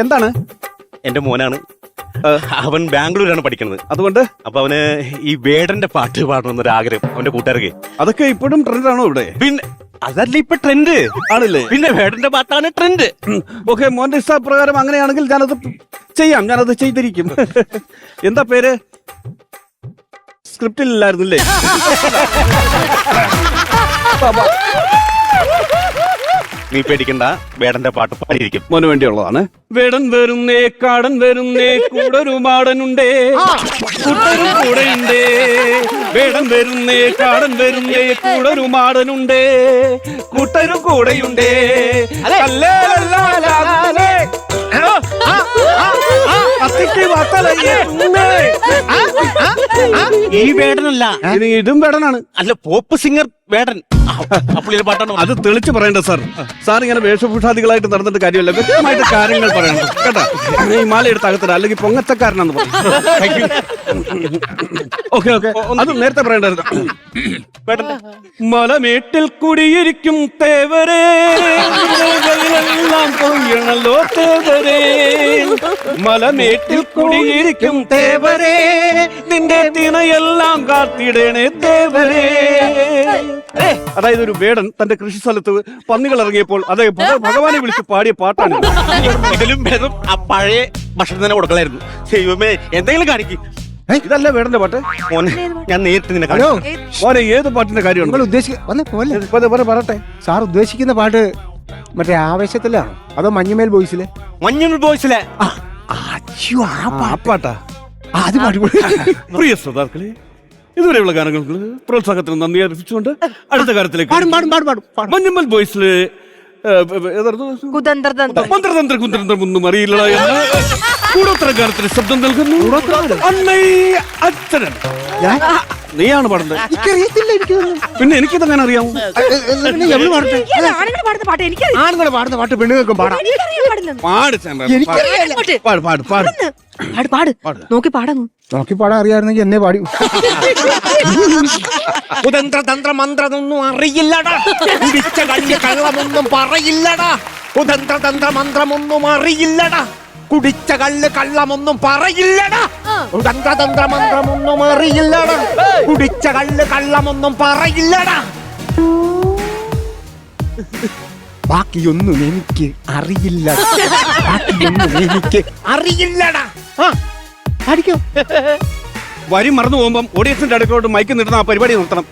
എന്താണ്? എന്റെ മോനാണ്. അവൻ ബാംഗ്ലൂരാണ് പഠിക്കുന്നത്. അതുകൊണ്ട് അപ്പൊ അവന് ഈ വേടന്റെ പാട്ട് പാടണമെന്നൊരു ആഗ്രഹം അവന്റെ കൂട്ടുകാർക്ക്. അതൊക്കെ ഇപ്പോഴും ട്രെൻഡാണോ ഇവിടെ? പിന്നെ അതല്ല ഇപ്പൊ ട്രെൻഡ് ആണല്ലേ? പിന്നെ വേടന്റെ പാട്ടാണ് ട്രെൻഡ്. ഓക്കെ, മോന്റെ ഇഷ്ടപ്രകാരം അങ്ങനെയാണെങ്കിൽ ഞാനത് ചെയ്യാം, ഞാനത് ചെയ്തിരിക്കും. എന്താ പേര്? സ്ക്രിപ്റ്റിൽ ഇല്ലായിരുന്നില്ലേ? നീ പേടിക്കണ്ട, വേടന്റെ പാട്ട് പാടിയിരിക്കും. മോന് വേണ്ടിയുള്ളതാണ്. വേടൻ വരുന്നേ, കാടൻ വരുന്നേ, കൂടൊരു മാടനുണ്ടേ, കൂട്ടരും കൂടെയുണ്ടേ. വേടൻ വരുന്നേ, കാടൻ വരുന്നേ, കൂടൊരു മാടനുണ്ടേ, കൂട്ടരും കൂടെയുണ്ടേ. ഈ വേടനല്ല, ഇതും വേടനാണ്. അല്ല, പോപ്പ് സിംഗർ വേടൻ. പുള്ളിയുടെ പാട്ടാണ്. അത് തെളിച്ച് പറയണ്ട സാർ. സാർ ഇങ്ങനെ വേഷഭൂഷാദികളായിട്ട് നടന്നിട്ട് കാര്യമല്ല, വ്യക്തമായിട്ട് കാര്യങ്ങൾ പറയണം കേട്ടാ. ഈ മാല എടുത്ത് അകത്തിട, അല്ലെങ്കിൽ പൊങ്ങച്ചക്കാരനാന്ന് പറയും. ഓക്കെ ഓക്കെ, അത് നേരത്തെ പറയണ്ടായിരുന്നു. മലമേട്ടിൽ കുടിയിരിക്കും തേവരേ, എല്ലാം പൊയ്യണല്ലോ തേവരേ. മലമേട്ടിൽ കുടിയിരിക്കും തേവരേ, നിന്റെ തിണയെല്ലാം കാത്തിടണേ തേവരേ. അതായത് ഒരു വേടൻ തന്റെ കൃഷി സ്ഥലത്ത് പന്നികൾ ഇറങ്ങിയപ്പോൾ അദ്ദേഹം ഭഗവാനെ വിളിച്ച് പാടിയ പാട്ടാണ്. ഇതിലും ഭേദം ആ പഴയ ഭക്ഷണം തന്നെ കൊടുക്കലായിരുന്നു. ദൈവമേ, എന്തെങ്കിലും കാണിക്കും. ഇതല്ല വേടന്റെ പാട്ട്. മോനെ, ഞാൻ നേരിട്ട് നിന്നെ ഹലോ മോനെ, ഏത് പാട്ടിന്റെ കാര്യമാണ്? പറട്ടെ. സാർ ഉദ്ദേശിക്കുന്ന പാട്ട് മറ്റേ ആവേശത്തിലാണോ അതോ മഞ്ഞുമേൽ ബോയ്സിലെ? മഞ്ഞുമൽ ബോയ്സിലെ ആ പാട്ടാ. അത് പാടി. പ്രിയ ശ്രോതാക്കളെ, ഇതുവരെയുള്ള ഗാനങ്ങൾക്ക് പ്രോത്സാഹത്തിന് നന്ദി അറിയിച്ചുകൊണ്ട് അടുത്ത കാര്യത്തിലേക്ക്. മഞ്ഞുമൽ ബോയ്സില് കുതന്ത്രമൊന്നും അറിയില്ല എന്ന് കൂടോത്തര ഗാനത്തിന് ശബ്ദം നൽകുന്നു അച്ഛനൻ. നീയാണ് പാടുന്നത്? എനിക്കറിയത്തില്ല. എനിക്ക് പിന്നെ എനിക്കിതെങ്ങനെ അറിയാമോ? ആണുങ്ങൾ പാടുന്ന പാട്ട് പെണ്ണുങ്ങൾക്കും പാടാം. നോക്കി പാടുന്നു. നോക്കി പാടാൻ അറിയാമായിരുന്നെങ്കിൽ എന്നെ പാടി. കുതന്ത്ര തന്ത്ര മന്ത്രമൊന്നും അറിയില്ലടാ, കുടിച്ച കഞ്ഞി കള്ളമൊന്നും പറയില്ലടാ. കുതന്ത്ര തന്ത്ര മന്ത്രമൊന്നും അറിയില്ലടാ, കുടിച്ച കള്ള് കള്ളമൊന്നും പറയില്ലടാ. കുതന്ത്ര തന്ത്ര മന്ത്രമൊന്നും അറിയില്ലടാ, കുടിച്ച കള്ള് കള്ളമൊന്നും പറയില്ലടാ. ബാക്കിയൊന്നും എനിക്ക് അറിയില്ല. ബാക്കിയൊന്നും എനിക്ക് അറിയില്ലടാ. അടിക്കോ. വരി മറന്നു പോകുമ്പം ഓഡിയൻസിന്റെ അടുക്കലോട്ട് മൈക്ക് നിർത്തുന്ന ആ പരിപാടി നിർത്തണം.